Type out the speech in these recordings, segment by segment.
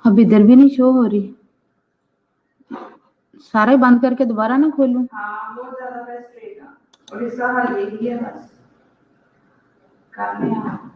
अब इधर भी नहीं शो हो रही, सारा ही बंद करके दोबारा ना खोलूं? हाँ बहुत ज्यादा बेस्ट रहेगा, और इसका हल यही है बस करने आप।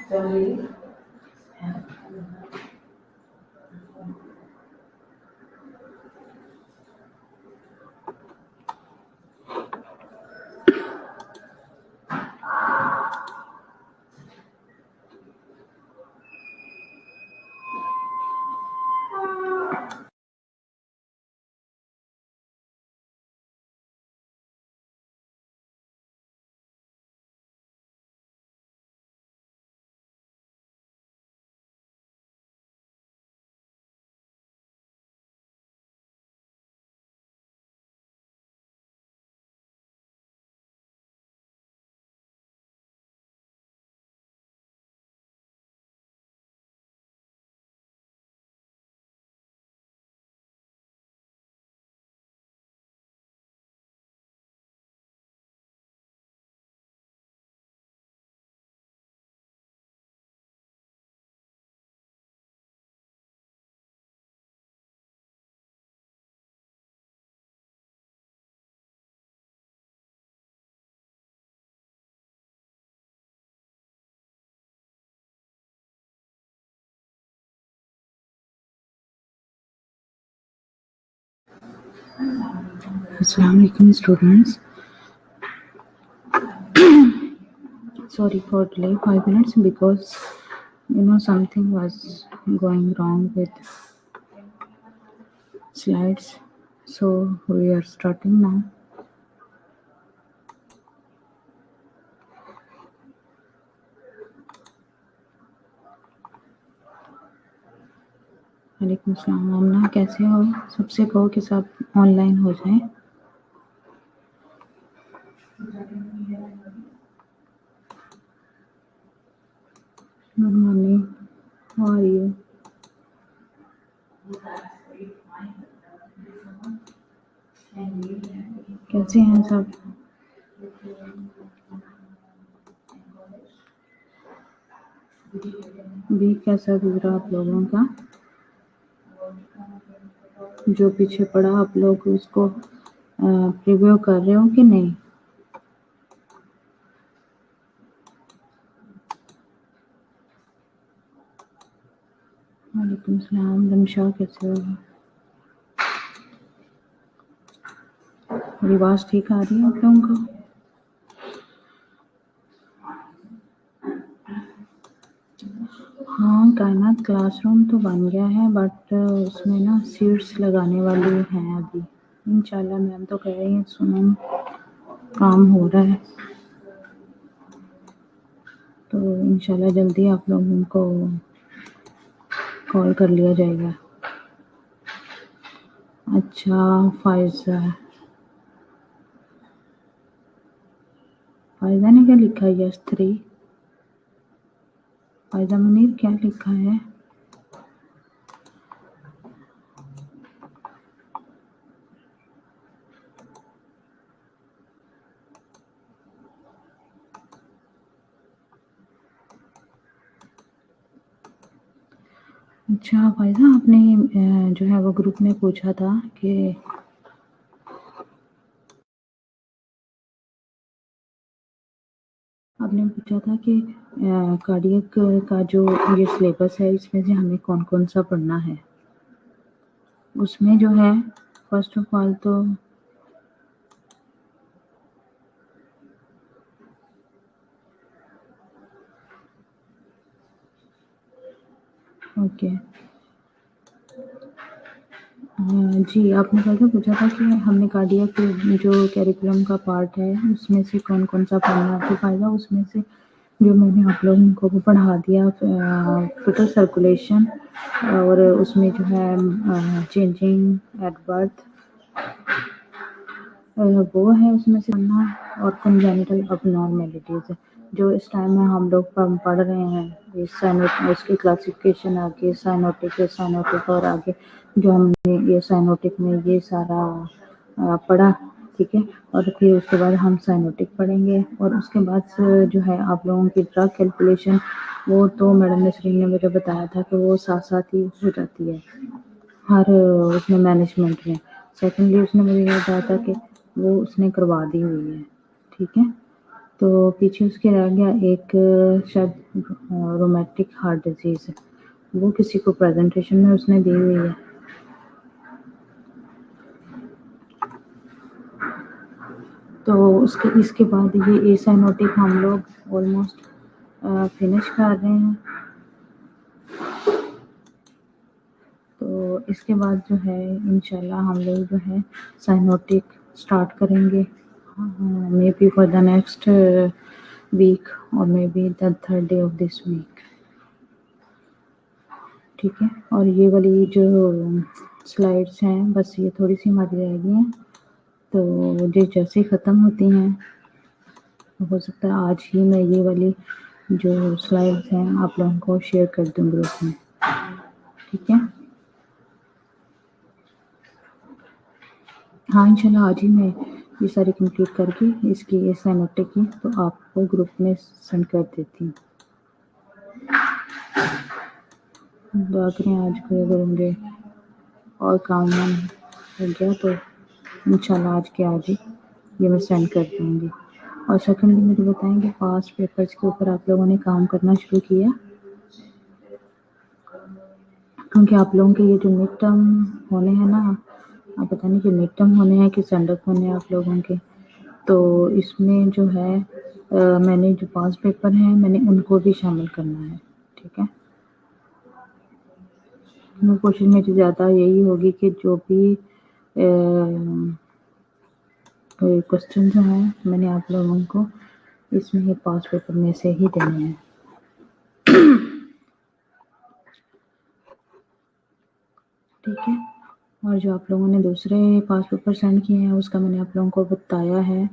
चलिए Assalamualaikum students. Sorry for delay 5 minutes because something was going wrong with slides. So we are starting now. वालेकुम अस्सलाम। आमना कैसे हो? सबसे कहो कि सब ऑनलाइन हो जाए। Good morning, how are you? कैसे हैं सब? वीक कैसा गुजरा आप लोगों का? जो पीछे पड़ा आप लोग उसको प्रिव्यू कर रहे हो कि नहीं? वालेकुम सलाम। रमशा कैसे हो? मेरी आवाज़ ठीक आ रही है आप लोगों को? हाँ, कायनात क्लासरूम तो बन गया है बट उसमें ना सीट्स लगाने वाली हैं अभी। इंशाल्लाह मैम तो कह रही हैं सुनो काम हो रहा है, तो इंशाल्लाह जल्दी आप लोगों को कॉल कर लिया जाएगा। अच्छा फायजा ने क्या लिखा है? यस 3 फायजा मुनीर क्या लिखा है? अच्छा फ़ायज़ा, आपने जो है वो ग्रुप में पूछा था कि आपने पूछा था कि कार्डियक का जो ये सिलेबस है इसमें से हमें कौन-कौन सा पढ़ना है। उसमें जो है फ़र्स्ट ऑफ ऑल तो ओके। जी, आपने फ़ायज़ा पूछा था कि हमने कार्डियक जो करिकुलम का पार्ट है उसमें से कौन-कौन सा पढ़ना है। तो फ़ायज़ा उसमें से जो मैंने आप लोगों को वो पढ़ा दिया फीटल सर्कुलेशन और उसमें जो है चेंजिंग एट बर्थ वो है उसमें से पढ़ना और कंजेनिटल अबनॉर्मेलिटीज़ जो इस टाइम में हम लोग पढ़ रहे हैं। ये उसकी क्लासिफिकेशन आगे साइनोटिक और आगे जो हमने ये साइनोटिक में ये सारा पढ़ा, ठीक है। और फिर उसके बाद हम साइनोटिक पढ़ेंगे और उसके बाद जो है आप लोगों की ड्रग कैलकुलेशन वो तो मैडम नसरीन ने मुझे बताया था कि वो साथ-साथ ही हो जाती है हर उसमें मैनेजमेंट में। सेकंडली उसने मुझे ये बताया था कि वो उसने करवा दी हुई है, ठीक है। तो पीछे उसके रह गया एक शायद रोमैटिक हार्ट डिज़ीज़ वो किसी को प्रेजेंटेशन में उसने दी हुई है। तो उसके इसके बाद ये एसाइनोटिक हम लोग ऑलमोस्ट फिनिश कर रहे हैं। तो इसके बाद जो है इंशाल्लाह हम लोग जो है साइनोटिक स्टार्ट करेंगे maybe for the next week और maybe the third day of this week, ठीक है। और ये वाली जो स्लाइड्स हैं बस ये थोड़ी सी हमारी रह गई हैं, तो ये जैसे ही ख़त्म होती हैं हो सकता है आज ही मैं ये वाली जो स्लाइड्स हैं आप लोगों को शेयर कर दूँ ग्रुप में, ठीक है। हाँ, इंशाल्लाह आज ही मैं ये सारी कंप्लीट करके इसकी ये साइनोटिक की तो आपको ग्रुप में सेंड कर देती हूँ। दुआ करें आज को अगर होंगे और काम वाम हो गया तो इंशाल्लाह आज के आज ही ये मैं सेंड कर दूँगी। और सेकंडली मुझे बताएंगे पास्ट पेपर्स के ऊपर आप लोगों ने काम करना शुरू किया, क्योंकि आप लोगों के ये जो मिड टर्म होने हैं ना, आप पता नहीं कि मिड टर्म होने हैं कि सेंड अप होने हैं आप लोगों के, तो इसमें जो है मैंने जो पास पेपर हैं मैंने उनको भी शामिल करना है, ठीक है। कोशिश मेरी ज़्यादा यही होगी कि जो भी क्वेश्चन जो हैं मैंने आप लोगों को इसमें ये पास पेपर में से ही देने हैं, ठीक है। और जो आप लोगों ने दूसरे पास पेपर सेंड किए हैं उसका मैंने आप लोगों को बताया है।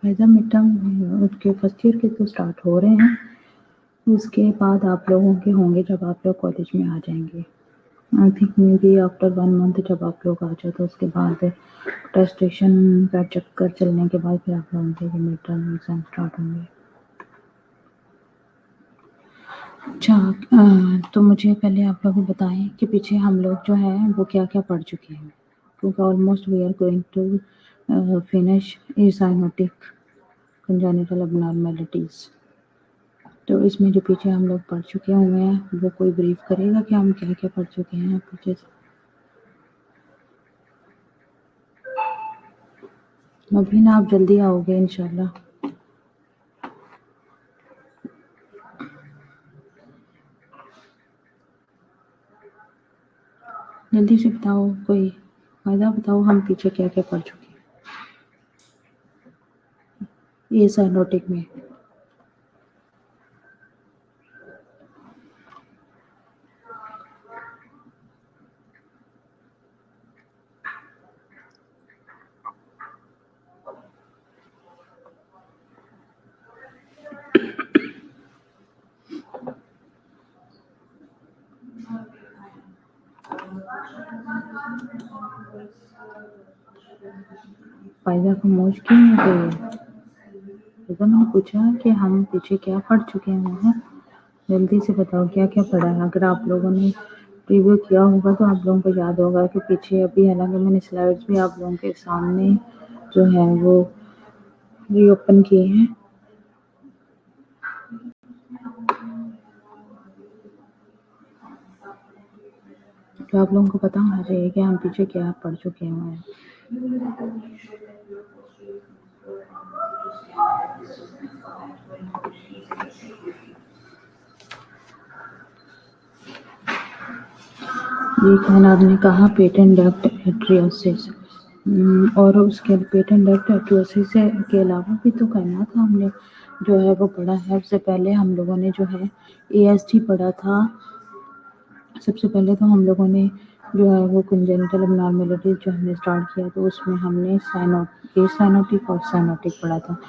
एज अ मिड टर्म उसके फर्स्ट ईयर के तो स्टार्ट हो रहे हैं, उसके बाद आप लोगों के होंगे जब आप लोग कॉलेज में आ जाएंगे। I think may be after 1 month जब आप लोग आ जाओ तो उसके बाद टेस्टेशन का चक्कर चलने के बाद फिर आप लोगों के मिड टर्म एग्जाम स्टार्ट होंगे। अच्छा तो मुझे पहले आप लोग बताएं कि पीछे हम लोग जो है वो क्या-क्या पढ़ चुके हैं, क्योंकि almost we are going to finish acyanotic congenital abnormalities. तो इसमें जो पीछे हम लोग पढ़ चुके हुए हैं वो कोई ब्रीफ करेगा कि हम क्या-क्या पढ़ चुके हैं पीछे से? अभी ना आप जल्दी आओगे इंशाल्लाह। जल्दी से बताओ कोई फ़ायदा बताओ हम पीछे क्या-क्या पढ़ चुके हैं एसाइनोटिक में। फ़ायदा खामोश क्यों हो गई है? फ़ायदा मैंने पूछा कि हम पीछे क्या पढ़ चुके हैं? जल्दी से बताओ क्या क्या पढ़ा है। अगर आप लोगों ने रिव्यू किया होगा तो आप लोगों को याद होगा कि पीछे अभी हालांकि मैंने स्लाइड्स भी आप लोगों के सामने जो है वो रीओपन किए हैं। तो आप लोगों को पता होना चाहिए कि हम पीछे क्या पढ़ चुके हैं। ये कहना आपने कहा पेटेंट डक्ट एट्रियोसिस और उसके पेटेंट डक्ट एट्रियोसिस के अलावा भी तो करना था हमने जो है वो पढ़ा है। उससे पहले हम लोगों ने जो है ASD पढ़ा था। सबसे पहले तो हम लोगों ने जो है वो कंजेनिटल एबनॉर्मेलिटी जो हमने स्टार्ट किया तो उसमें हमने साइनोटिक और साइनोटिक पढ़ा था।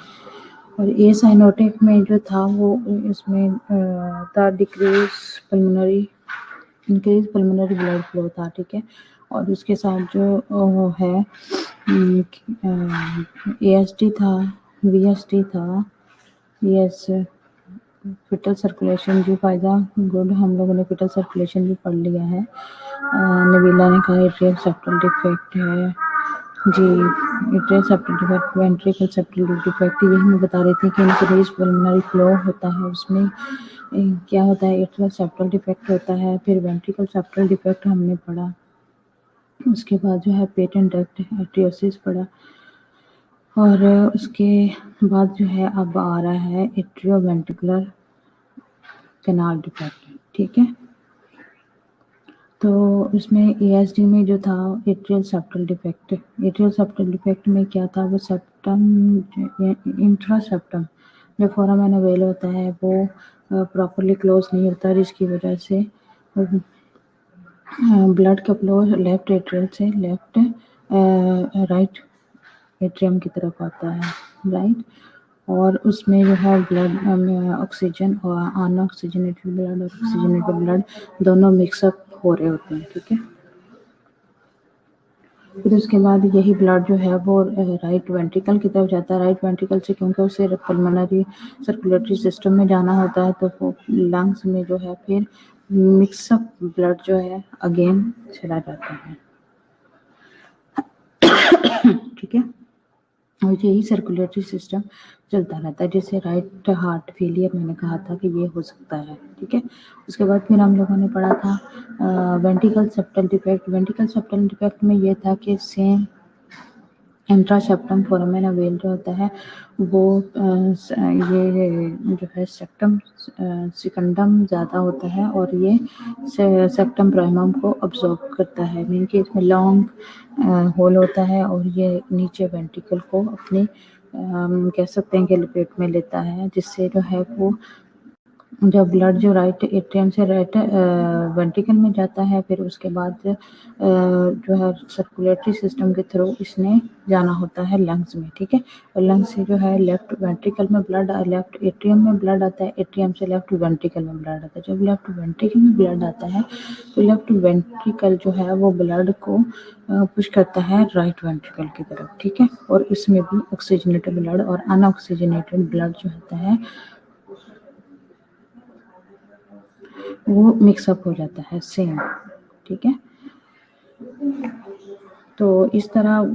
और ए साइनोटिक में जो था वो इसमें था इंक्रीज पल्मोनरी ब्लड फ्लो था, ठीक है। और उसके साथ जो है ASD था, VSD था, यस फिटल सर्कुलेशन जो फायदा गुड, हम लोगों ने फिटल सर्कुलेशन भी पढ़ लिया है। नबीला ने कहा एट्रियल सेप्टल डिफेक्ट है जी, atrial septal defect, ventricle septal defect, यही मैं बता रही थी कि इंक्रीज पल्मोनरी फ्लो होता है, उसमें क्या होता है एट्रियल सेप्टल डिफेक्ट होता है। फिर वेंट्रिकल सेप्टल डिफेक्ट हमने पढ़ा। उसके बाद जो है पेटेंट डक्ट एट्रियोसिस पढ़ा और उसके बाद जो है अब आ रहा है एट्रियोवेंट्रिकुलर कैनाल डिफेक्ट, ठीक है। तो उसमें ASD में जो था एट्रियल सेप्टल डिफेक्ट में क्या था, वो सेप्टम इंट्रासेप्टम जो फोरामेन अवेल होता है वो प्रॉपरली क्लोज नहीं होता, जिसकी वजह से ब्लड का फ्लो लेफ्ट एट्रियल से राइट एट्रियम की तरफ आता है, राइट। और उसमें जो है ब्लड ऑक्सीजन और अनऑक्सीजनेटेड ब्लड और ऑक्सीजनेटेड ब्लड दोनों मिक्सअप हो रहे होते हैं, ठीक है। फिर उसके बाद यही ब्लड जो है वो राइट वेंट्रिकल की तरफ जाता है। राइट वेंट्रिकल से क्योंकि उसे पल्मोनरी सर्कुलेटरी सिस्टम में जाना होता है तो वो लंग्स में जो है फिर मिक्सअप ब्लड जो है अगेन चला जाता है, ठीक है। और यही सर्कुलेटरी सिस्टम चलता रहता है, जैसे राइट हार्ट फेलियर मैंने कहा था कि ये हो सकता है, ठीक है। उसके बाद फिर हम लोगों ने पढ़ा था ventricle septal defect. Ventricle septal defect में ये था कि सेम इंट्रासेप्टम फोरामेन अवेल जो होता है वो ये जो है सेप्टम सिकंडम ज़्यादा होता है और ये सेप्टम प्राइमम को अब्सॉर्ब करता है, मीन कि इसमें लॉन्ग होल होता है और ये नीचे वेंट्रिकल को अपने कह सकते हैं कि लपेट में लेता है, जिससे जो है वो जब ब्लड जो राइट एट्रियम से राइट वेंट्रिकल में जाता है फिर उसके बाद जो है सर्कुलेटरी सिस्टम के थ्रू इसने जाना होता है लंग्स में, ठीक है। और लंग्स से जो है लेफ्ट वेंट्रिकल में ब्लड, लेफ्ट एट्रियम में ब्लड आता है, एट्रियम से लेफ्ट वेंट्रिकल में ब्लड आता है। जब लेफ्ट वेंट्रिकल में ब्लड आता है तो लेफ्ट वेंट्रिकल जो है वो ब्लड को पुश करता है राइट वेंट्रिकल की तरफ, ठीक है। और इसमें भी ऑक्सीजनेटेड ब्लड और अनऑक्सीजनेटेड ब्लड जो होता है वो मिक्सअप हो जाता है सेम, ठीक है। तो इस तरह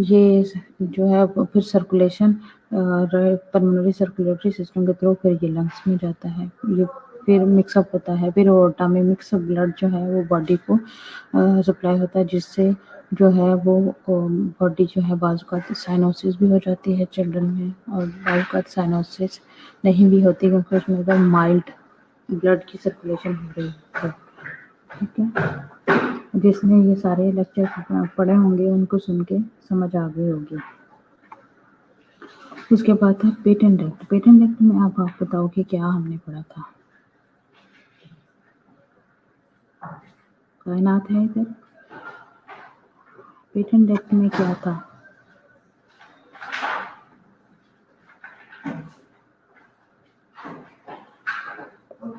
ये जो है फिर सर्कुलेशन पल्मोनरी सर्कुलेटरी सिस्टम के थ्रू फिर ये लंग्स में जाता है, ये फिर मिक्सअप होता है, फिर ओटा में मिक्सअप ब्लड जो है वो बॉडी को सप्लाई होता है, जिससे जो है वो बॉडी जो है बाजू का साइनोसिस भी हो जाती है चिल्ड्रन में और बाजू का साइनोसिस नहीं भी होती क्योंकि उसमें एकदम माइल्ड ब्लड की सर्कुलेशन हो रही है, ठीक है। जिसने ये सारे लेक्चर पढ़े होंगे उनको सुन के समझ आ गई होगी। उसके बाद था पेटेंट एक्ट। पेटेंट एक्ट में आप बताओ कि क्या हमने पढ़ा था। कायनात है इधर। पेटेंट एक्ट में क्या था?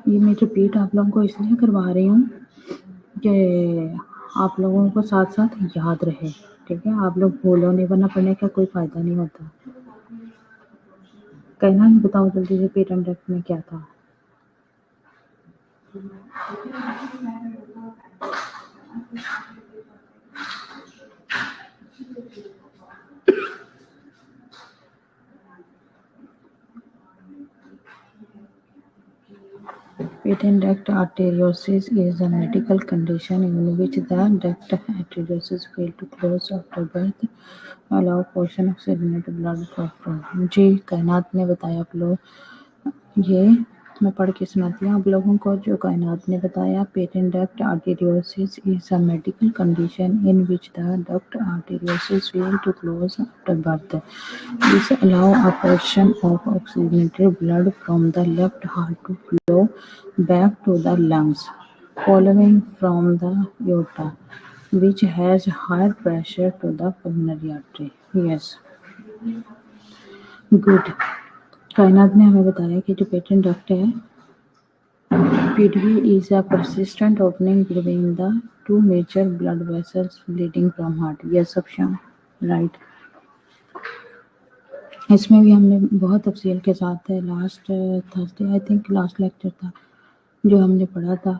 ये मैं रिपीट आप लोगों को इसलिए करवा रही हूँ कि आप लोगों को साथ साथ याद रहे, ठीक है। आप लोग भूलो नहीं वरना पढ़ने का कोई फायदा नहीं होता। कहना नहीं, बताओ जल्दी से पेटेंट एक्ट में क्या था। Patent duct arteriosus is a medical condition in which the duct arteriosus fail to close after birth, allow portion of stagnant blood flow. जी कायनात ने बताया आप लोग ये मैं पढ़ के सुनाती हूँ आप लोगों को जो कायनात ने बताया patent duct arteriosus is a medical condition in which the duct arteriosus fail to close after birth. This allow a portion of oxygenated blood from the left heart to flow back to the lungs, following from the aorta, which has higher pressure to the pulmonary artery. Yes, good. कायनात ने हमें बताया कि जो patent duct है PDV is a persistent opening between the two major blood vessels leading from heart. Yes, option right. इसमें भी हमने बहुत तफसील के साथ last Thursday I think last lecture था जो हमने पढ़ा था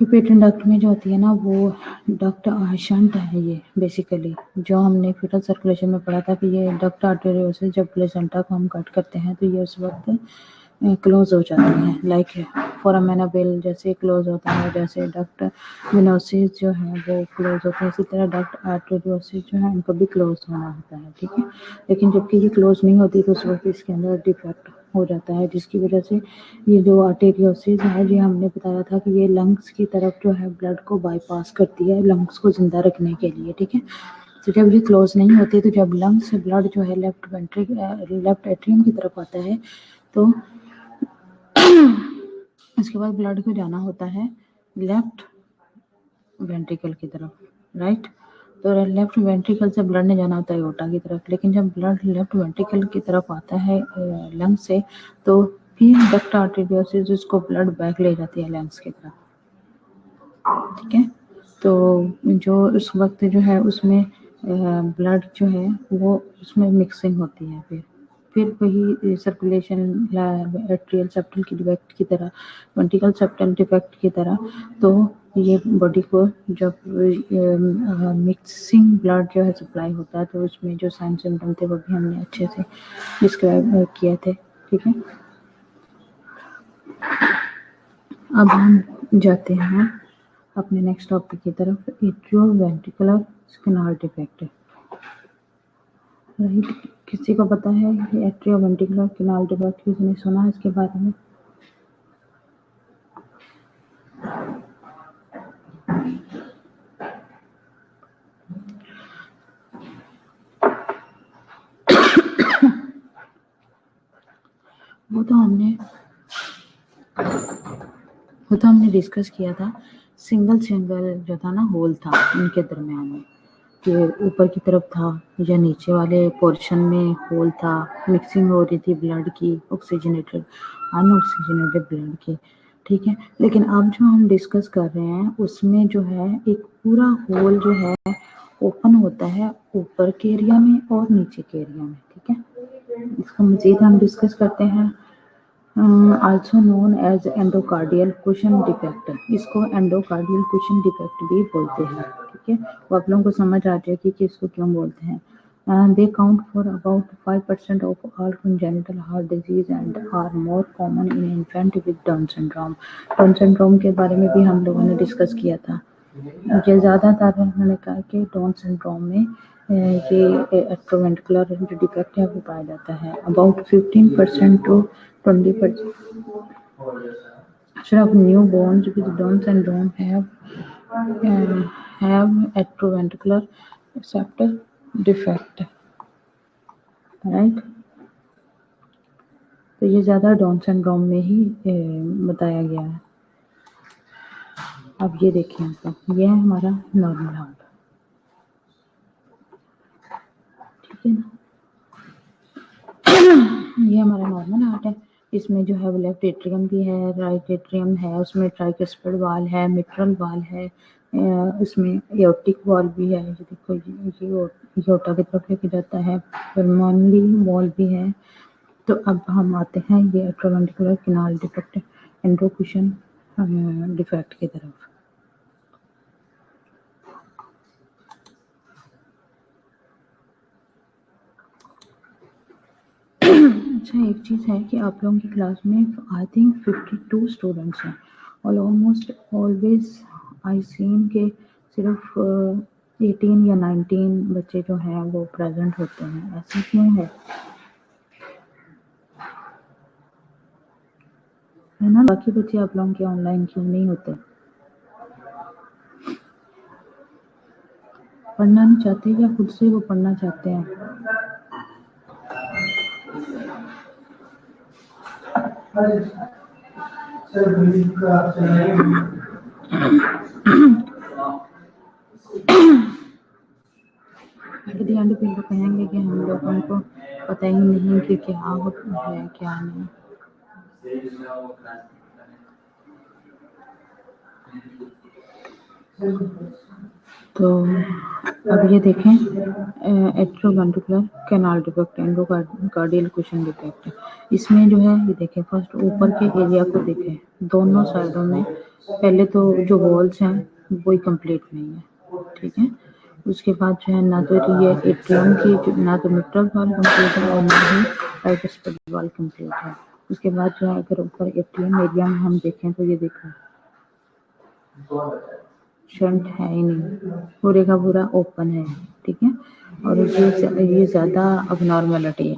कि पेटेंट डक्ट में जो होती है ना वो डक्ट शंट है ये बेसिकली जो हमने फ्यूटल सर्कुलेशन में पढ़ा था कि ये डक्ट आर्टेरियोसिस जब प्लेसेंटा को हम कट करते हैं तो ये उस वक्त क्लोज हो जाती हैं लाइक फोरामेना बिल जैसे क्लोज होता है जैसे डक्ट वेनोसिस जो है वो क्लोज होते हैं इसी तरह डक्ट आर्टेरियोसिस जो है उनको भी क्लोज होना होता है ठीक है लेकिन जबकि ये क्लोज नहीं होती तो उस वक्त इसके अंदर डिफेक्ट हो जाता है जिसकी वजह से ये जो आर्टेरियोसिस है ये हमने बताया था कि ये लंग्स की तरफ जो है ब्लड को बाईपास करती है लंग्स को जिंदा रखने के लिए ठीक है तो जब ये क्लोज नहीं होती तो जब लंग्स से ब्लड जो है लेफ्ट एट्रियम की तरफ आता है तो इसके बाद ब्लड को जाना होता है लेफ्ट वेंट्रिकल की तरफ राइट तो लेफ्ट वेंट्रिकल से ब्लड ने जाना होता है एओर्टा की तरफ लेकिन जब ब्लड लेफ्ट वेंट्रिकल की तरफ आता है लंग्स से तो फिर डक्ट आर्टेरियोसिस उसको ब्लड बैक ले जाती है लंग्स की तरफ ठीक है तो जो उस वक्त जो है उसमें ब्लड जो है वो उसमें मिक्सिंग होती है फिर वही सर्कुलेशन एट्रियल सेप्टल की डिफेक्ट की तरह वेंट्रिकल सेप्टल डिफेक्ट की तरह तो ये बॉडी को जब मिक्सिंग ब्लड जो है सप्लाई होता है तो उसमें जो साइन सिम्टम थे वो भी हमने अच्छे से डिस्क्राइब किए थे ठीक है अब हम जाते हैं अपने नेक्स्ट टॉपिक की तरफ एट्रियोवेंट्रिकुलर कैनाल डिफेक्ट राइट किसी को पता है एट्रियोवेंट्रिकुलर कैनाल डिफेक्ट किसी ने सुना है इसके बारे में वो तो हमने डिस्कस किया था सिंगल जो था ना होल था उनके दरमियान में कि ऊपर की तरफ था या नीचे वाले पोर्शन में होल था मिक्सिंग हो रही थी ब्लड की ऑक्सीजनेटेड अनऑक्सीजनेटेड ब्लड की ठीक है लेकिन अब जो हम डिस्कस कर रहे हैं उसमें जो है एक पूरा होल जो है ओपन होता है ऊपर के एरिया में और नीचे के एरिया में ठीक है इसका मजीद हम डिस्कस करते हैं also known as endocardial cushion defect इसको एंडोकार्डियल कुशन डिफेक्ट भी बोलते हैं ठीक है वो आप लोगों को समझ आ जाएगी कि इसको क्यों बोलते हैं they count for about 5% of all congenital heart disease and are more common in infant with Down syndrome. Down syndrome के बारे में भी हम लोगों ने डिस्कस किया था ये ज़्यादातर उन्होंने कहा कि डाउन सिंड्रोम में ये एट्रोवेंट्रिकुलर जो डिफेक्ट है वो पाया जाता है about 15% to 20% of newborns with Down syndrome have atrioventricular septal defect right तो ये ज़्यादा डाउन सिंड्रोम में ही बताया गया है अब ये देखिए आपको ये है हमारा नॉर्मल हार्ट ठीक है ना ये हमारा नॉर्मल हार्ट है इसमें जो है लेफ्ट एट्रियम भी है राइट एट्रियम है उसमें ट्राइकस्पिड वाल है मिट्रल वाल है इसमें एओर्टिक वाल भी है ये देखो ये एओर्टा की तरफ लेके जाता है पल्मोनरी वाल भी है तो अब हम आते हैं ये एट्रोवेंट्रिकुलर कैनाल डिफेक्ट एंडोकुशन डिफेक्ट की तरफ। अच्छा, एक चीज़ है कि आप लोगों की क्लास में आई थिंक 52 स्टूडेंट्स हैं और ऑलमोस्ट ऑलवेज आई सीन के सिर्फ 18 या 19 बच्चे जो हैं वो प्रेजेंट होते हैं, ऐसा क्यों है ना? बाकी बच्चे आप लोगों के ऑनलाइन क्यों नहीं होते? पढ़ना नहीं चाहते या खुद से वो पढ़ना चाहते हैं? एट द एंड पे वो कहेंगे कि हम लोगों को पता ही नहीं कि क्या है क्या नहीं। तो अब ये देखें, atrioventricular canal defect, endocardial cushion defect, इसमें जो है ये देखें, फर्स्ट ऊपर के एरिया को देखें, दोनों साइडों में पहले तो जो वॉल्स हैं वही कंप्लीट नहीं है, ठीक है। उसके बाद जो है ना तो ये एट्रियम की ना तो मिट्रल वाल कंप्लीट है और ना ही ट्राइकुस्पिड वाल कंप्लीट है। उसके बाद जो है अगर ऊपर एट्रियम एरिया में हम देखें तो ये देखें शंट है ही नहीं, पूरे का पूरा ओपन है, ठीक है। और ये ज़्यादा अब नॉर्मलिटी है।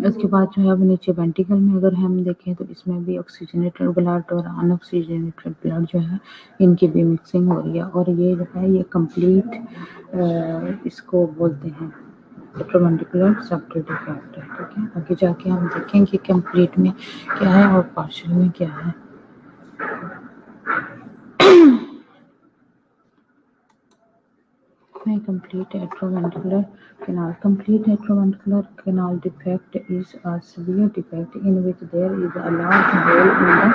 उसके बाद जो है अब नीचे वेंट्रिकल में अगर हम देखें तो इसमें भी ऑक्सीजनेटेड ब्लड और अनऑक्सीजनेटेड ब्लड जो है इनकी भी मिक्सिंग हो रही है और ये जो है ये कंप्लीट इसको बोलते हैं एट्रोवेंट्रिकुलर सेप्टल डिफेक्ट, ठीक है। आगे जाके हम देखेंगे कंप्लीट में क्या है और पार्शियल में क्या है। Complete atrioventricular canal. Complete atrioventricular canal defect is a severe defect in which there is a large hole in the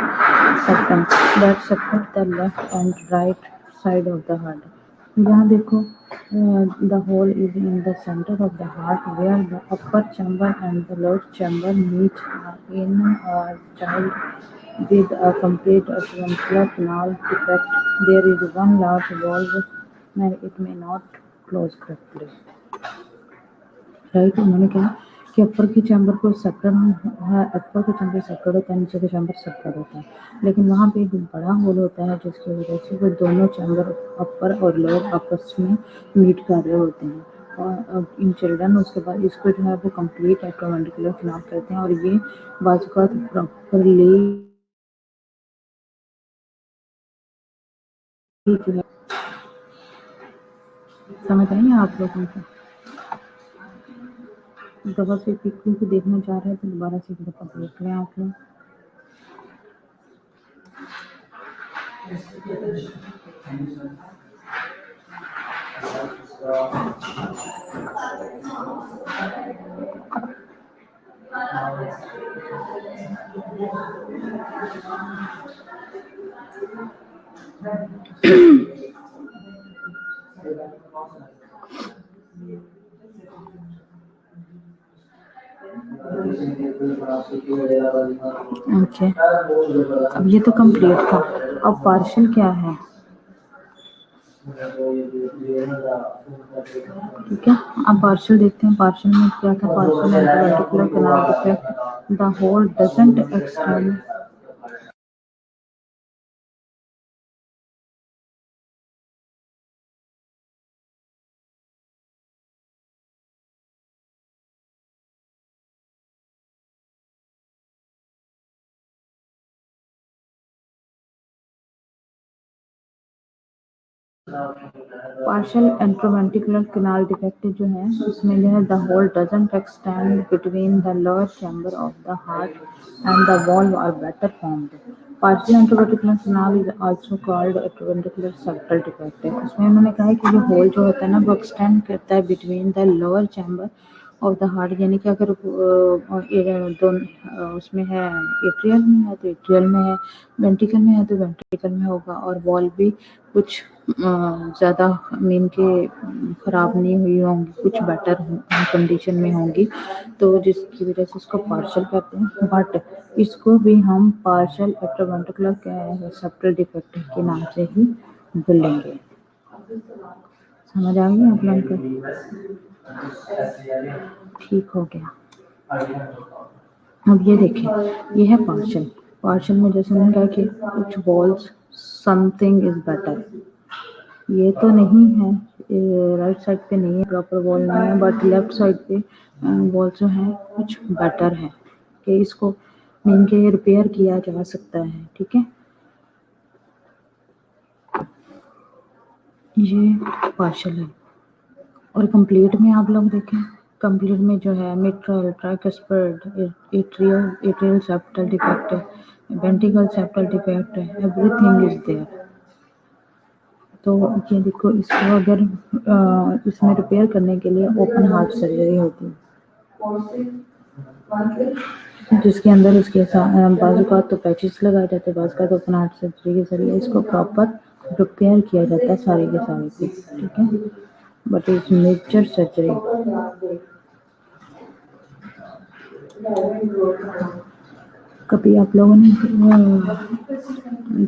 septum that separates the left and right side of the heart. यहाँ देखो, the hole is in the center of the heart where the upper chamber and the lower chamber meet. In a child with a complete atrioventricular canal defect, there is one large valve and it may not close correctly. Right, उन्होंने कहा कि अपर की chamber को separate है, अपर का chamber separate होता है, नीचे का चैम्बर सेपरेट होता है, लेकिन वहाँ पे एक बड़ा होल होता है जिसकी वजह से वो दोनों चैम्बर अपर और लोअर आपस में मीट कर रहे होते हैं। और इन चिल्ड्रन उसके बाद इसको जो है वो कंप्लीट एट्रोवेंट्रिकुलर कैनाल करते हैं और ये बाज़-औक़ात प्रॉपरली जो है समझ आई आप लोगों को? दवा से पिक्चर को देखना चाह रहे हैं तो दोबारा से एक दफ़ा देख लें आप लोग। ओके, अब ये तो कंप्लीट था, अब पार्शियल क्या है? ठीक है, अब पार्शियल देखते हैं। पार्शियल में क्या था? Partial atrioventricular canal defect, the hole doesn't extend partial atrioventricular canal defect जो है उसमें जो है the hole doesn't extend between the lower chamber of the heart and the valve are better formed. Partial atrioventricular canal is also called atrioventricular septal defect है। उसमें उन्होंने कहा है कि ये होल जो होता है ना वो एक्सटेंड करता है between the lower chamber of the heart, یعنی کہ اگر اس میں ہے ایٹریل میں ہے تو ایٹریل میں ہے، وینٹریکل میں ہے تو وینٹریکل میں ہوگا، اور وال بھی کچھ زیادہ مین کے خراب نہیں ہوئی ہوں گی، کچھ بیٹر کنڈیشن میں ہوں گی، تو جس کی وجہ سے اس کو پارشل کہتے ہیں، بٹ اس کو بھی ہم پارشل ایٹروونٹیکولر سیپٹل ڈیفیکٹ کے نام سے ہی بولیں گے۔ سمجھ آ گئی آپ لوگوں کو؟ ٹھیک ہو گیا۔ اب یہ دیکھیں، یہ ہے پارشل۔ پارشل میں جیسے میں نے کہا کہ کچھ والس سم تھنگ از بیٹر، یہ تو نہیں ہے، رائٹ سائڈ پہ نہیں ہے، پراپر وال نہیں ہے، بٹ لیفٹ سائڈ پہ وال جو ہے کچھ بیٹر ہے کہ اس کو مین کے ریپیئر کیا جا سکتا ہے، ٹھیک ہے۔ یہ پارشل ہے، اور کمپلیٹ میں آپ لوگ دیکھیں، کمپلیٹ میں جو ہے mitral, tricuspid, atrial septal defect, ventricle septal defect, everything is there. تو یہ دیکھو، اس کو اگر اس میں ریپیئر کرنے کے لیے اوپن ہارٹ سرجری ہوتی ہے، جس کے اندر اس کے بعض اوقات تو پیچز لگائے جاتے ہیں، بعض اوقات اوپن ہارٹ سرجری کے ذریعے اس کو پراپر ریپیئر کیا جاتا ہے سارے کے سارے پیس، ٹھیک ہے، بٹ اٹس میجر سرجری۔ کبھی آپ لوگوں نے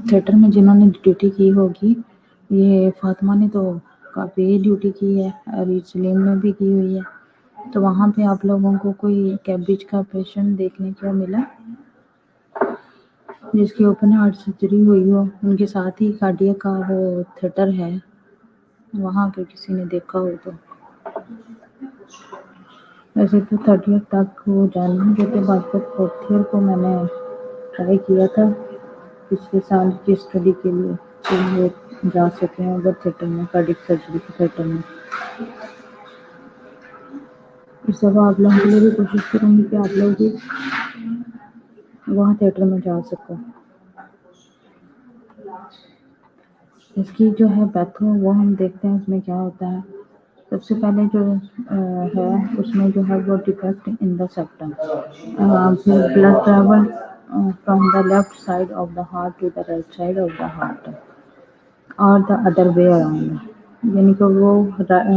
تھیٹر میں جنہوں نے ڈیوٹی کی ہوگی، یہ فاطمہ نے تو کافی ڈیوٹی کی ہے، اور سلیم نے بھی کی ہوئی ہے، تو وہاں پہ آپ لوگوں کو کوئی کیبج کا پیشنٹ دیکھنے کو ملا جس کی اوپن ہارٹ سرجری ہوئی ہو، ان کے ساتھ ہی کارڈیا کا وہ تھیٹر ہے، وہاں پہ کسی نے دیکھا ہو تو؟ ویسے تو 30th تک وہ جانے کے بعد 4th ایئر کو میں نے ٹرائی کیا تھا پچھلے سال کی اسٹڈی کے لیے کہ وہ جا سکیں اگر تھیٹر میں، کارڈک سرجری کے تھیٹر میں۔ اس دفعہ آپ لوگوں کے لیے بھی کوشش کروں گی کہ آپ لوگ بھی وہاں تھیٹر میں جا سکو۔ اس کی جو ہے پیتھو وہ ہم دیکھتے ہیں اس میں کیا ہوتا ہے۔ سب سے پہلے جو ہے اس میں جو ہے وہ defect in the septum, blood travel from the left side of the heart to the right side of the heart اور دا ادر وے اراؤنڈ، یعنی کہ وہ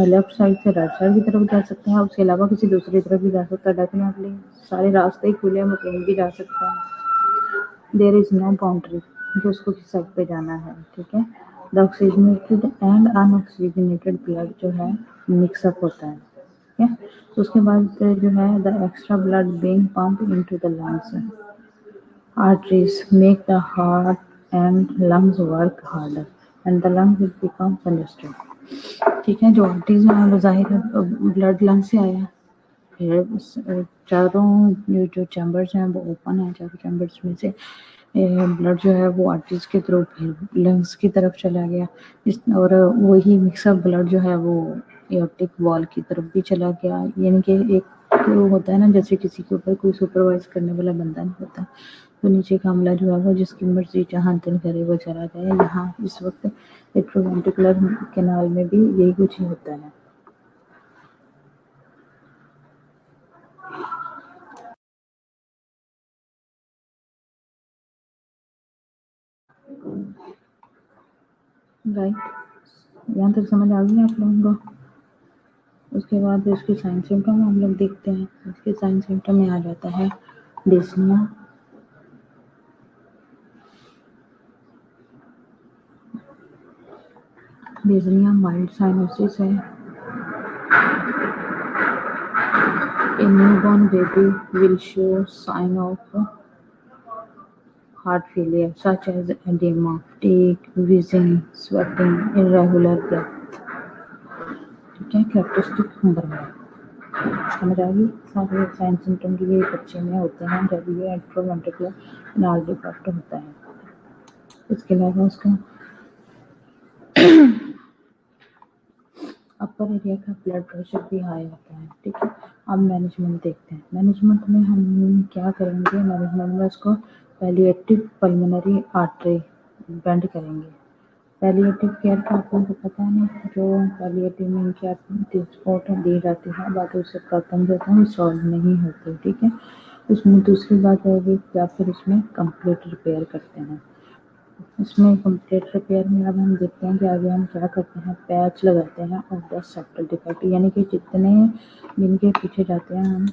لیفٹ سائڈ سے رائٹ سائڈ کی طرف جا سکتے ہیں، اس کے علاوہ کسی دوسری طرف بھی جا سکتا ہے، ڈیفینیٹلی سارے راستے ہی کھلے ہیں، وہ کہیں بھی جا سکتا ہے، دیر از نو باؤنڈری کہ اس کو کس سائڈ پہ جانا ہے، ٹھیک ہے۔ The oxygenated and unoxygenated blood جو ہے مکس اپ ہوتا ہے، ٹھیک ہے۔ اس کے بعد جو ہے the extra blood being pump into the lungs, arteries make the heart and lungs work harder and the lungs will become congested، ٹھیک ہے۔ جو آرٹریز ہیں وہ ظاہر ہے بلڈ لنگ سے آیا ہے، پھر چاروں جو چیمبرز ہیں وہ اوپن ہیں، چاروں چیمبرز میں سے بلڈ جو ہے وہ آرٹریز کے تھرو پھر لنگس کی طرف چلا گیا، اور وہی مکس اپ بلڈ جو ہے وہ ایورٹک وال کی طرف بھی چلا گیا، یعنی کہ ایک ہوتا ہے نا جیسے کسی کے اوپر کوئی سپروائز کرنے والا بندہ نہیں ہوتا، تو نیچے کا عملہ جو ہے وہ جس کی مرضی جہاں دل کرے وہ چلا جائے۔ یہاں اس وقت ایٹروونٹیکولر کینال میں بھی یہی کچھ ہی ہوتا ہے۔ رائٹ، یہاں تک سمجھ آ گئی آپ لوگوں کو؟ اس کے بعد اس کے سائن سمٹم ہم لوگ دیکھتے ہیں۔ اس کے سائن سمٹم میں آ جاتا ہے ڈسنیا، ڈسنیا مائلڈ سائنوسس ہے، A newborn baby will show sign of heart failure such as edema, fatigue, wheezing, sweating, irregular breath، ٹھیک ہے، کیریکٹرسٹک نمبر میں سمجھ آ گئی؟ سارے سائن سمٹم یہ بچے میں ہوتے ہیں جب یہ ایٹروونٹیکولر کینال ڈیفیکٹ ہوتا ہے۔ اس کے علاوہ اس کا اپر ایریا کا بلڈ پریشر بھی ہائی ہوتا ہے، ٹھیک ہے۔ اب مینجمنٹ دیکھتے ہیں۔ مینجمنٹ میں ہم کیا کریں گے؟ مینجمنٹ میں اس کو پیلیٹو پلمونری آرٹری بینڈ کریں گے، पैलिएटिव केयर का आप लोगों को पता है ना, जो पैलिएटिव में क्या सपोर्ट दी जाती है, बाकी उससे प्रॉब्लम जो होता है वो सॉल्व नहीं होती, ठीक है। उसमें दूसरी बात है कि फिर इसमें कंप्लीट रिपेयर करते हैं। इसमें कंप्लीट रिपेयर में अब हम देखते हैं कि आगे हम क्या करते हैं, पैच लगाते हैं ऑफ द सेप्टल डिफेक्ट, यानी कि जितने दिन के पीछे जाते हैं हम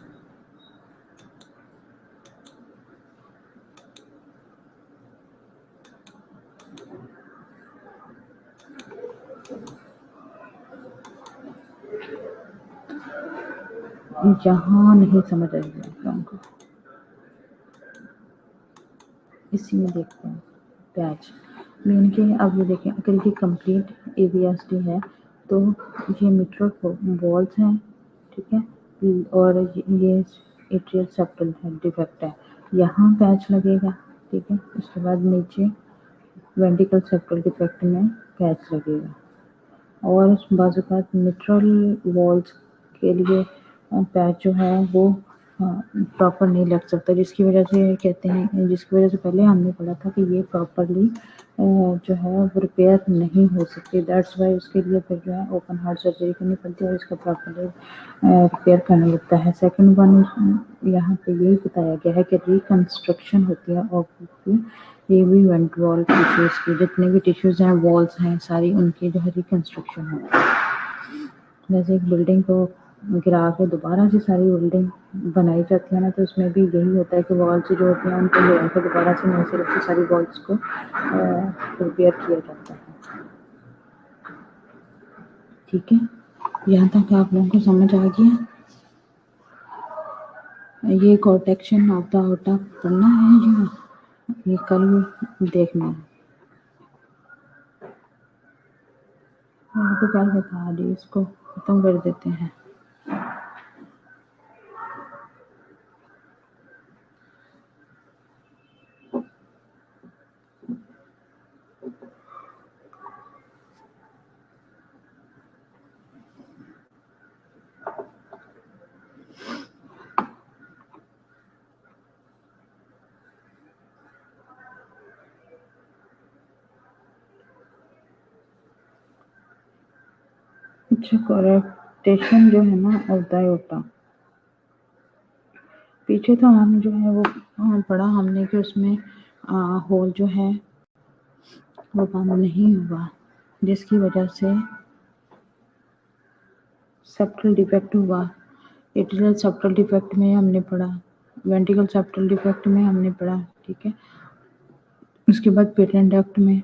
जहाँ नहीं समझ आएगी आप लोगों को, इसी में देखते हैं पैच मेन के। अब ये देखें, अगर ये कंप्लीट AVSD है तो ये मिट्रल वॉल्स हैं, ठीक है, और ये एट्रियल सेप्टल है डिफेक्ट है, यहाँ पैच लगेगा, ठीक है। उसके बाद नीचे वेंट्रिकल सेप्टल डिफेक्ट में पैच लगेगा, और बाज़-औक़ात मिट्रल वॉल्स के लिए पैच जो है वो प्रॉपर नहीं लग सकता, जिसकी वजह से कहते हैं, जिसकी वजह से पहले हमने पढ़ा था कि ये प्रॉपरली जो है वो रिपेयर नहीं हो सकती। दैट्स वाई उसके लिए फिर जो है ओपन हार्ट सर्जरी करनी पड़ती है और इसका प्रॉपरली रिपेयर करना लगता है। सेकंड वन यहाँ पे यही बताया गया है कि रिकंस्ट्रक्शन होती है ऑफ ये भी वेंट्रल टिश्यूज़ की, जितने भी टिश्यूज़ हैं, वॉल्स हैं, सारी उनकी जो है रिकंस्ट्रक्शन होती है। जैसे एक बिल्डिंग को गिरा के दोबारा से सारी बिल्डिंग बनाई जाती है ना, तो उसमें भी यही होता है कि वॉल्स जो होती हैं उनको गिरा के दोबारा से नई सिरे से सारी वॉल्स को रिपेयर किया जाता है, ठीक है। यहाँ तक आप लोगों को समझ आ गया। ये कॉर्टेक्शन ऑफ द होटा पढ़ना है या ये कल देखना है? तो कल बता दी, इसको खत्म कर देते हैं। अच्छा, कॉर्टेक्शन जो है ना ऑफ द होटा, पीछे तो हम जो है वो पढ़ा हमने कि उसमें होल जो है वो बंद नहीं हुआ, जिसकी वजह से सेप्टल डिफेक्ट हुआ। एट्रियल सेप्टल डिफेक्ट में हमने पढ़ा, वेंट्रिकल सेप्टल डिफेक्ट में हमने पढ़ा, ठीक है। उसके बाद पेटेंट डक्ट में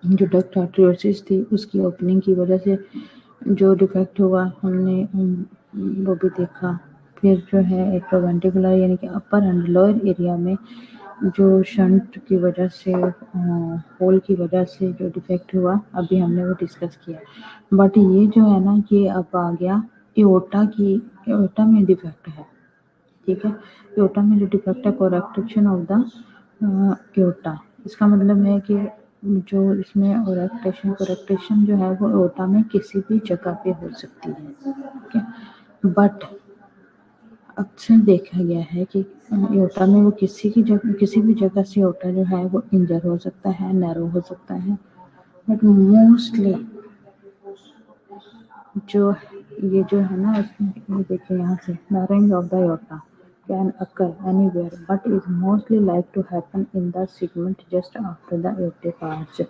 जो डक्ट आर्टरियोसिस थी उसकी ओपनिंग की वजह से जो डिफेक्ट हुआ हमने वो भी देखा। फिर जो है एट्रोवेंट्रिकुलर यानी कि अपर एंड लोअर एरिया में जो शंट की वजह से होल की वजह से जो डिफेक्ट हुआ, अभी हमने वो डिस्कस किया। बट ये जो है ना, ये अब आ गया एओर्टा में डिफेक्ट है, ठीक है। एओर्टा में जो डिफेक्ट है, कॉरेक्शन ऑफ द एओर्टा, इसका मतलब है कि जो इसमें कॉरेक्टेशन जो है वो एओर्टा में किसी भी जगह पे हो सकती है, ठीक है। बट अक्सर देखा गया है कि एओर्टा में वो किसी भी जगह से एओर्टा जो है वो इंजर हो सकता है, नैरो हो सकता है, बट मोस्टली जो ये जो है ना, ये देखिए यहाँ से narrowing of the aorta can occur anywhere but is mostly like to happen in the segment just after the aortic arch.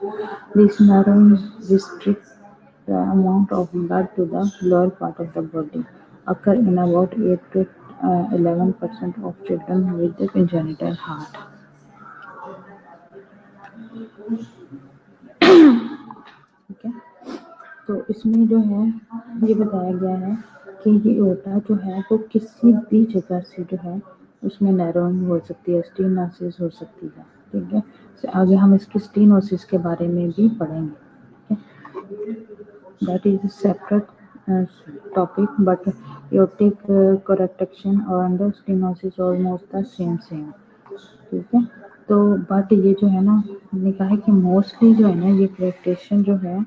This narrowing restricts the amount of blood to the lower part of the body. Occur in about 8 to 11% of children with the congenital heart. ठीक है, तो इसमें जो है ये बताया गया है कि ये एओर्टा जो है वो किसी भी जगह से जो है उसमें नैरोइंग हो सकती है, स्टेनोसिस हो सकती है, ठीक है। आगे हम इसकी स्टेनोसिस के बारे में भी पढ़ेंगे, ठीक है। That is separate topic, but aortic coarctation और स्टेनोसिस ऑलमोस्ट द सेम, ठीक है। तो बट ये जो है ना, हमने कहा है कि मोस्टली जो है ना ये करेक्टेशन जो है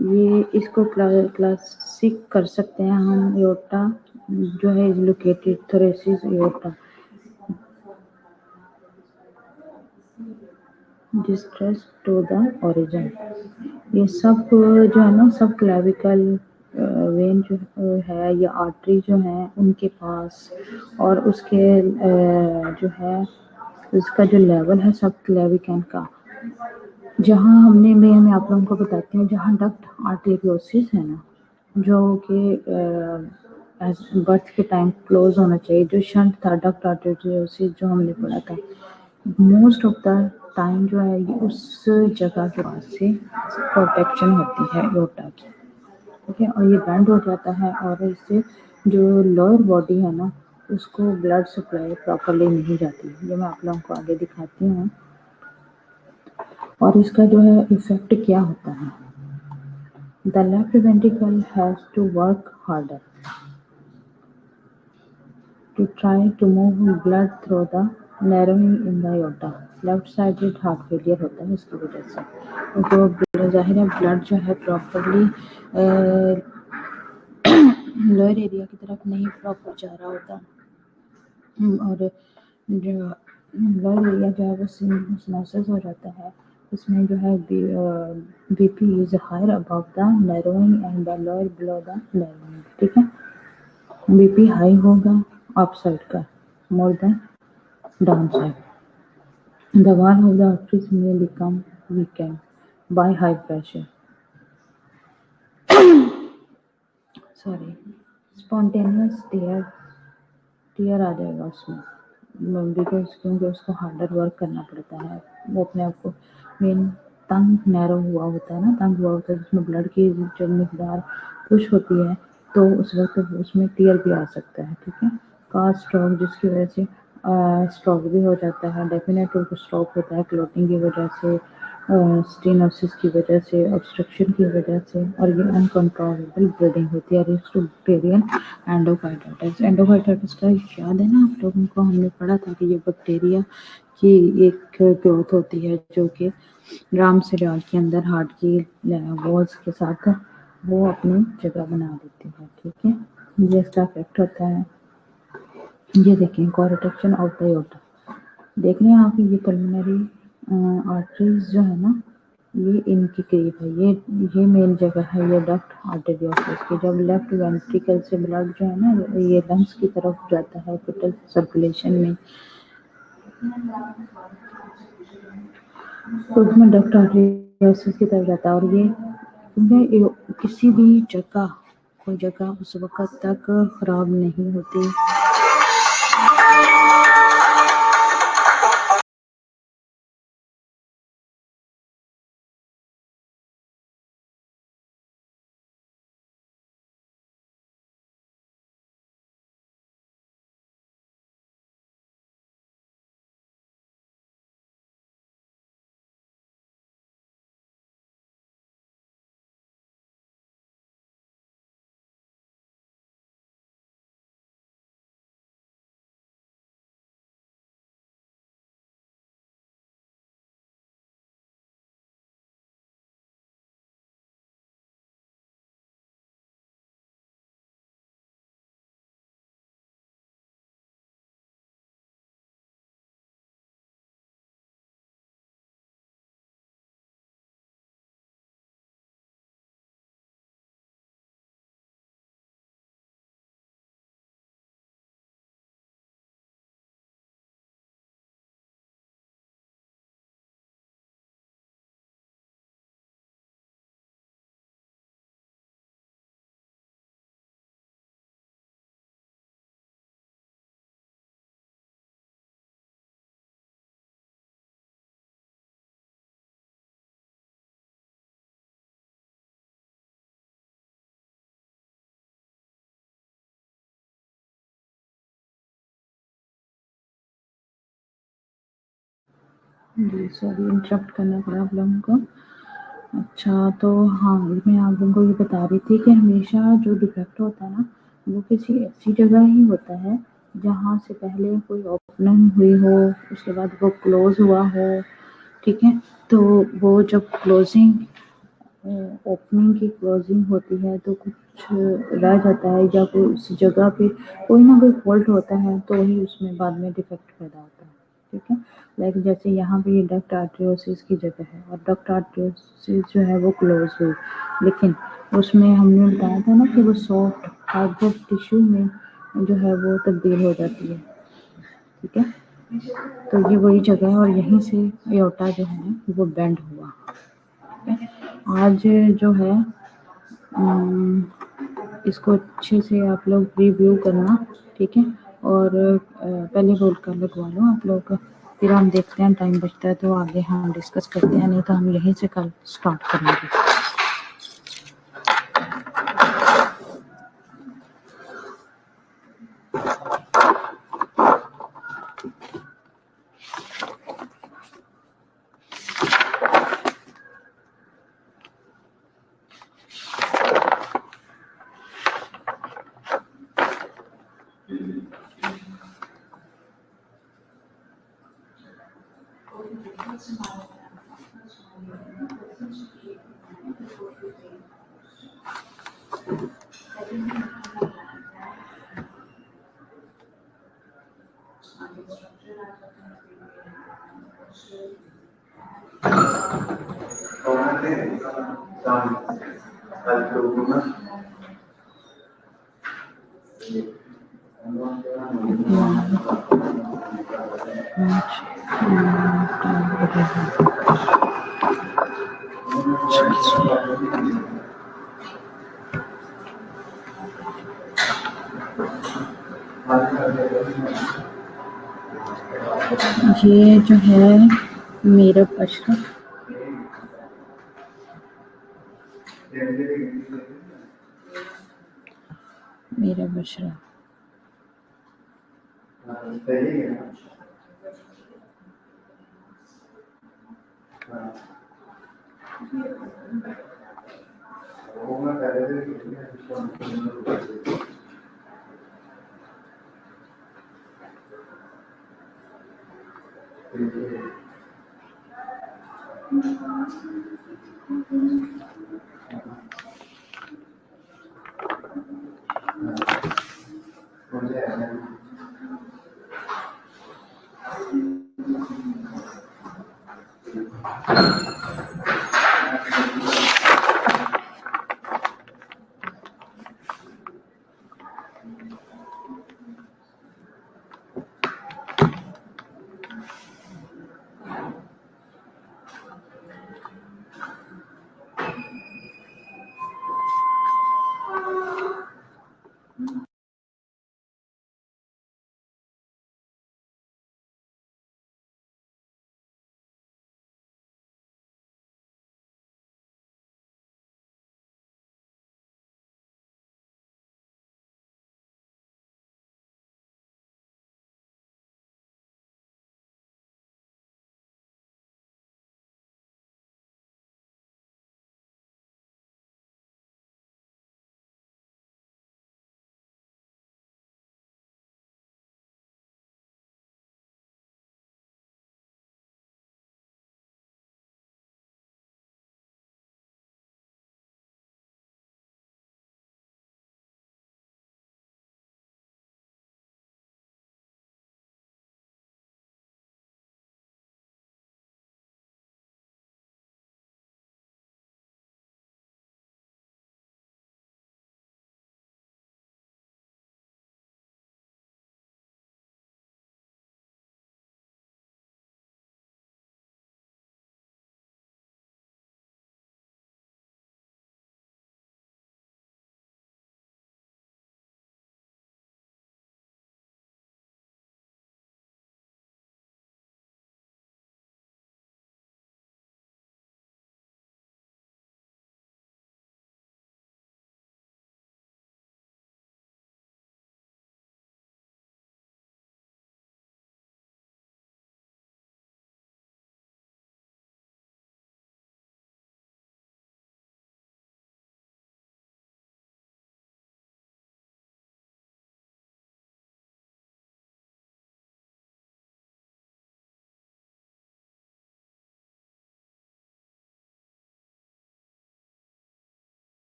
ये इसको क्लासिक कर सकते हैं हम। एओर्टा जो है is located thoracic aorta, distress to the origin. ये सब जो है ना, सब क्लेविकल वेन जो है या आर्टरी जो है उनके पास, और उसके जो है उसका जो लेवल है सब क्लेविकन का, जहाँ हमने मैं आप लोगों को बताती हूँ, जहाँ डक्ट आर्टेरियोसिस है ना, जो कि बर्थ के टाइम क्लोज होना चाहिए, जो शंट था डक्ट आर्टेरियोसिस जो हमने पढ़ा था, मोस्ट ऑफ द टाइम जो है ये उस जगह के पास से प्रोटेक्शन होती है एओर्टा की, ठीक है, और ये बैंड हो जाता है और इससे जो लोअर बॉडी है ना उसको ब्लड सप्लाई प्रॉपरली नहीं जाती। ये मैं आप लोगों को आगे दिखाती हूँ। और इसका जो है इफेक्ट क्या होता है, the left ventricle has to work harder to try to move blood through the narrowing in the aorta। Left sided heart failure होता है इसकी वजह से, जो जाहिर है ब्लड जो है प्रॉपरली लोअर एरिया की तरफ नहीं प्रॉपर जा रहा होता, और जो लोअर एरिया जो है वो सिनोसिस हो जाता है। इसमें जो है BP is higher above the narrowing and the lower below the narrowing, ठीक है, बीपी हाई होगा अप साइड का more than down side. The wall of the arteries may become weakened by high pressure. Sorry, spontaneous tear आ जाएगा उसमें, because क्योंकि उसको harder work करना पड़ता है, वो अपने आप को मेन तंग नैरो हुआ होता है ना, तंग हुआ होता है जिसमें ब्लड की जब मिकदार पुश होती है तो उस वक्त उसमें टीयर भी आ सकता है, ठीक है। कास्ट स्ट्रोक, जिसकी वजह से स्ट्रोक भी हो जाता है, डेफिनेट स्ट्रोक होता है क्लोटिंग की वजह से, स्टेनोसिस की वजह से, ऑब्स्ट्रक्शन की वजह से, और ये अनकंट्रोलेबल ब्लीडिंग होती है, बैक्टीरियल एंडोकार्डाइटिस। एंडोकार्डाइटिस का याद है ना आप लोगों को, हमने पढ़ा था कि ये बैक्टीरिया की एक ग्रोथ होती है जो कि राम सेल के अंदर हार्ट की वॉल्स के साथ वो अपनी जगह बना देती है, ठीक है, ये इसका इफेक्ट होता है। ये देखें कॉन्ट्रैक्शन ऑफ द एओर्टा, देख रहे हैं आप, ये पल्मोनरी आर्टरीज जो है ना ये इनके करीब है, ये मेन जगह है ये डक्ट आर्टेरियोसिस की। जब लेफ्ट वेंट्रिकल से ब्लड जो है ना ये लंग्स की तरफ जाता है टोटल सर्कुलेशन में, तो उसमें डक्ट आर्टेरियोसिस की तरफ जाता है, और ये किसी भी जगह कोई जगह उस वक्त तक खराब नहीं होती। जी सॉरी इंटरप्ट करना पड़ा आप लोगों को। अच्छा तो हाँ, मैं आप लोगों को ये बता रही थी कि हमेशा जो डिफेक्ट होता है ना वो किसी ऐसी जगह ही होता है जहाँ से पहले कोई ओपनिंग हुई हो, उसके बाद वो क्लोज हुआ हो, ठीक है, तो वो जब क्लोजिंग ओपनिंग की क्लोजिंग होती है तो कुछ रह जाता है, या कोई उस जगह पे कोई ना कोई फॉल्ट होता है तो ही उसमें बाद में डिफेक्ट पैदा होता है, ٹھیک ہے. لائک جیسے یہاں پہ یہ ڈکٹ آرٹریوسس کی جگہ ہے اور ڈکٹ آرٹریوسس جو ہے وہ کلوز ہوئی، لیکن اس میں ہم نے بتایا تھا نا کہ وہ سافٹ فائبر ٹیشو میں جو ہے وہ تبدیل ہو جاتی ہے. ٹھیک ہے، تو یہ وہی جگہ ہے اور یہیں سے ایورٹا جو ہے وہ بینڈ ہوا. آج جو ہے اس کو اچھے سے آپ لوگ ریویو کرنا، ٹھیک ہے، اور پہلے بول کر لگوا لو آپ لوگ، پھر ہم دیکھتے ہیں ٹائم بچتا ہے تو آگے ہم ڈسکس کرتے ہیں، نہیں تو ہم یہیں سے کل اسٹارٹ کریں گے. یہ جو ہے میرا اشرف، میرا بشرا،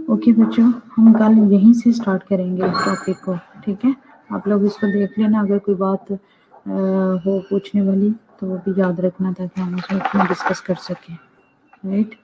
اوکے بچوں، ہم کل یہیں سے اسٹارٹ کریں گے اس ٹاپک کو، ٹھیک ہے؟ آپ لوگ اس کو دیکھ لینا، اگر کوئی بات ہو پوچھنے والی تو وہ بھی یاد رکھنا تاکہ ہم اس میں ڈسکس کر سکیں، رائٹ؟